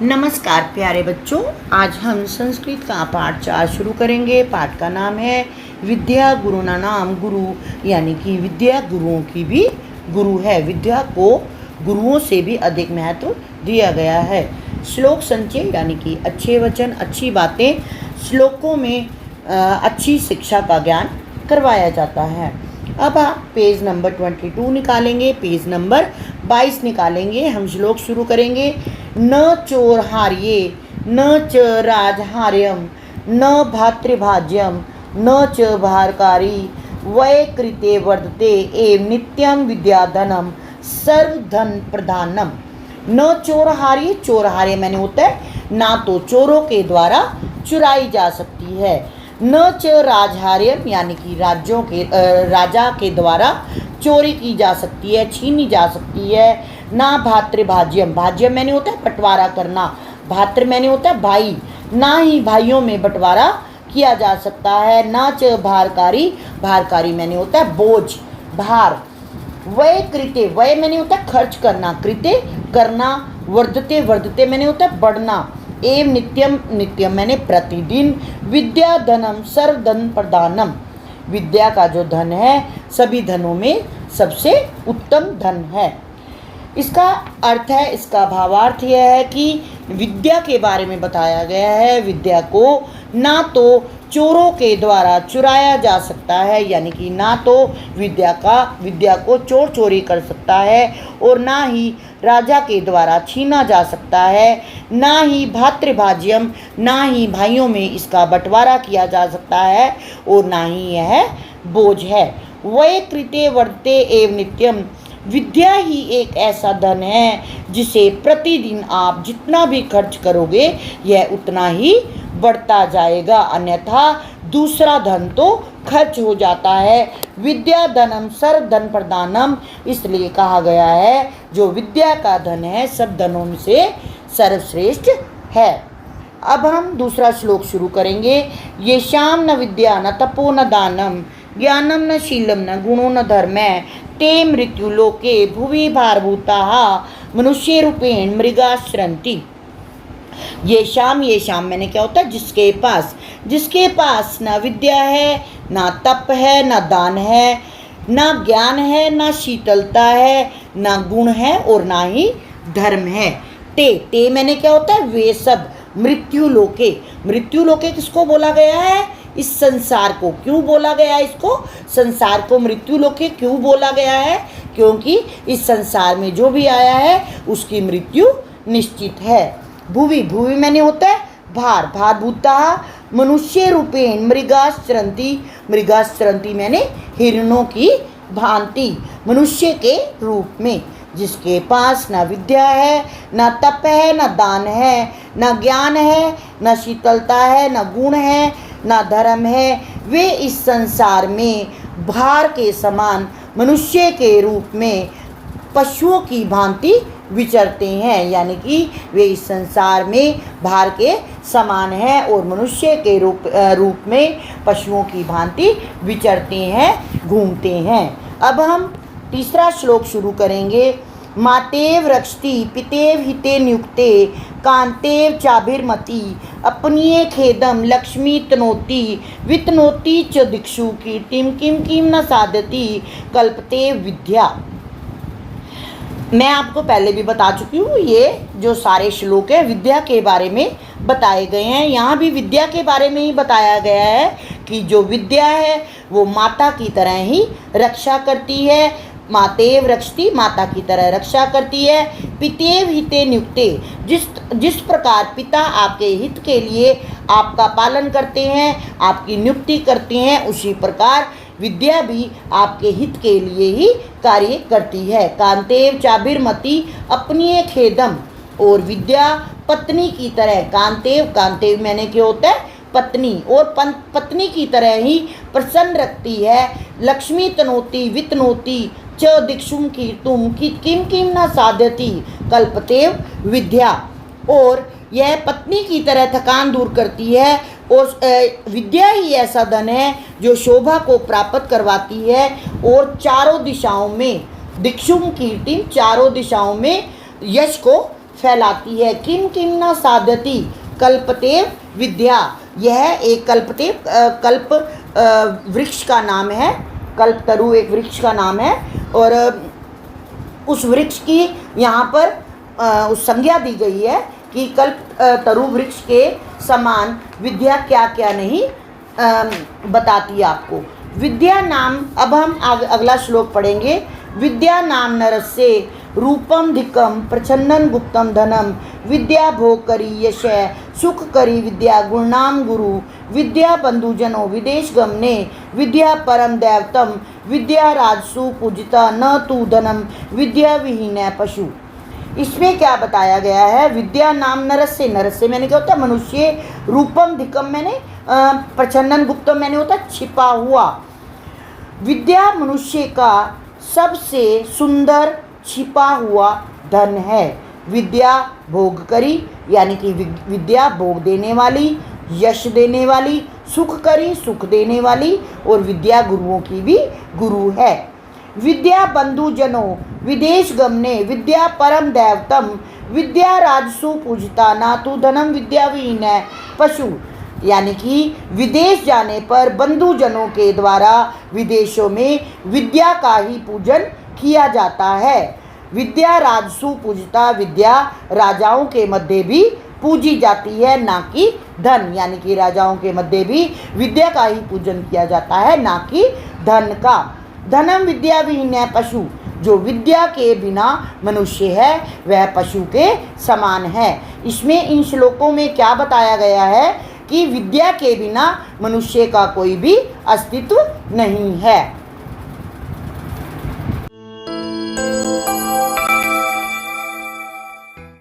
नमस्कार प्यारे बच्चों, आज हम संस्कृत का पाठ 4 शुरू करेंगे। पाठ का नाम है विद्या गुरु ना नाम। गुरु यानी कि विद्या गुरुओं की भी गुरु है। विद्या को गुरुओं से भी अधिक महत्व दिया गया है। श्लोक संचय यानी कि अच्छे वचन, अच्छी बातें, श्लोकों में अच्छी शिक्षा का ज्ञान करवाया जाता है। अब आप पेज नंबर 22 निकालेंगे, पेज नंबर 22 निकालेंगे। हम श्लोक शुरू करेंगे। न चोरहार्ये न च राजहार्यम न भातृभाज्यम न च भारकारी वै कृते वर्धते एव नित्यम विद्याधनम सर्वधन प्रधानम। न चोरहार्ये, चोरहार्य मैंने होता है ना तो चोरों के द्वारा चुराई जा सकती है। न च राजहार्यम यानी कि राज्यों के राजा के द्वारा चोरी की जा सकती है, छीनी जा सकती है। ना भातृभाज्यम, भाज्यम मैंने होता है बंटवारा करना, भातृ मैंने होता है भाई, ना ही भाइयों में बंटवारा किया जा सकता है। ना च भारकारी, भारकारी मैंने होता है बोझ, भार। वय कृते, वय मैंने होता है खर्च करना, कृते करना, वर्धते, वर्धते मैंने होता है बढ़ना, एव नित्यम, नित्यम मैंने प्रतिदिन, विद्या धनम सर्वधन प्रधानम, विद्या का जो धन है सभी धनों में सबसे उत्तम धन है। इसका अर्थ है, इसका भावार्थ यह है कि विद्या के बारे में बताया गया है। विद्या को ना तो चोरों के द्वारा चुराया जा सकता है, यानी कि ना तो विद्या को चोर चोरी कर सकता है, और ना ही राजा के द्वारा छीना जा सकता है, ना ही भातृभाज्यम, ना ही भाइयों में इसका बंटवारा किया जा सकता है, और ना ही यह बोझ है। वै कृते वर्धते एव नित्यम, विद्या ही एक ऐसा धन है जिसे प्रतिदिन आप जितना भी खर्च करोगे यह उतना ही बढ़ता जाएगा, अन्यथा दूसरा धन तो खर्च हो जाता है। विद्या धनम सर्वधन प्रधानम, इसलिए कहा गया है जो विद्या का धन है सब धनों से सर्वश्रेष्ठ है। अब हम दूसरा श्लोक शुरू करेंगे। ये शाम न विद्या न तपो न दानम ज्ञानम न शीलम न गुणो न धर्मै ते मृत्युलोके भुवि भारभूताः मनुष्य रूपेण मृगाश्रन्ति। ये शाम मैंने क्या होता है जिसके पास ना विद्या है, ना तप है, ना दान है, ना ज्ञान है, ना शीतलता है, ना गुण है, और ना ही धर्म है। ते मैंने क्या होता है वे सब मृत्युलोके, मृत्युलोके किसको बोला गया है? इस संसार को। क्यों बोला गया है इसको? संसार को मृत्युलोके क्यों बोला गया है? क्योंकि इस संसार में जो भी आया है उसकी मृत्यु निश्चित है। भुवि, भुवि मैंने होता है भार, भारभूता मनुष्य रूपेण मृगाश्रंति, मृगाश्रंति मैंने हिरणों की भांति मनुष्य के रूप में, जिसके पास ना विद्या है, ना तप है, ना दान है, ना ज्ञान है, ना शीतलता है, ना गुण है, ना धर्म है, वे इस संसार में भार के समान मनुष्य के रूप में पशुओं की भांति विचरते हैं, यानी कि वे इस संसार में भार के समान हैं और मनुष्य के रूप में पशुओं की भांति विचरते हैं, घूमते हैं। अब हम तीसरा श्लोक शुरू करेंगे। मातेव रक्षति पितेव हिते नियुक्ते कांतेव चाभिर्मति अपनीय खेदम लक्ष्मी तनोति वितनोति च दिक्षु कीर्तिम किम न साधति कल्पते विद्या। मैं आपको पहले भी बता चुकी हूँ, ये जो सारे श्लोक है विद्या के बारे में बताए गए हैं। यहाँ भी विद्या के बारे में ही बताया गया है कि जो विद्या है वो माता की तरह ही रक्षा करती है। मातेव रक्षति, माता की तरह रक्षा करती है। पितेव हिते नियुक्ते, जिस प्रकार पिता आपके हित के लिए आपका पालन करते हैं, आपकी नियुक्ति करते हैं, उसी प्रकार विद्या भी आपके हित के लिए ही कार्य करती है। कांतेव चाभिर्मति अपनीय खेदम, और विद्या पत्नी की तरह, कांतेव मैंने क्या होता है पत्नी, और पत्नी की तरह ही प्रसन्न रखती है। लक्ष्मी तनोति वितनोति च दिक्षुम कीर्तुम किम न साध्यति कल्पतेव विद्या, और यह पत्नी की तरह थकान दूर करती है और विद्या ही ऐसा धन है जो शोभा को प्राप्त करवाती है और चारों दिशाओं में दिक्षुम कीर्ति, चारों दिशाओं में यश को फैलाती है। किम किम न साधती कल्पतेव विद्या, यह एक कल्प वृक्ष का नाम है। कल्पतरु एक वृक्ष का नाम है और उस वृक्ष की यहाँ पर उस संज्ञा दी गई है कि कल्पतरु वृक्ष के समान विद्या क्या क्या नहीं बताती आपको। विद्या नाम, अब हम अगला श्लोक पढ़ेंगे। विद्या नाम नरस्य रूपम धिकम प्रछन्नन गुप्तम धनम, विद्या भोग करी यश सुख करी विद्या गुणाम गुरु, विद्या बंधुजनो विदेश गमने, विद्या परम दैवतम, विद्या राजसु पूजिता न तू धनम, विद्या विहीन पशु। इसमें क्या बताया गया है? विद्या नाम नरस्य, नरस्य मैंने क्या होता है? मनुष्य, रूपम धिकम मैंने प्रछन्नन गुप्तम मैंने होता छिपा हुआ। विद्या मनुष्य का सबसे सुंदर छिपा हुआ धन है। विद्या भोग करी यानी कि विद्या भोग देने वाली, यश देने वाली, सुख करी सुख देने वाली, और विद्या गुरुओं की भी गुरु है। विद्या बंधुजनों विदेश गमने, विद्या परम दैवतम, विद्या राजसु पूजिता नातु धनम, विद्या विहीन पशु, यानी कि विदेश जाने पर बंधुजनों के द्वारा विदेशों में विद्या का ही पूजन किया जाता है। विद्या राजसु पूजिता, विद्या राजाओं के मध्य भी पूजी जाती है, ना कि धन, यानी कि राजाओं के मध्य भी विद्या का ही पूजन किया जाता है, ना कि धन का। धनम विद्या विहीन पशु, जो विद्या के बिना मनुष्य है वह पशु के समान है। इसमें इन श्लोकों में क्या बताया गया है कि विद्या के बिना मनुष्य का कोई भी अस्तित्व नहीं है।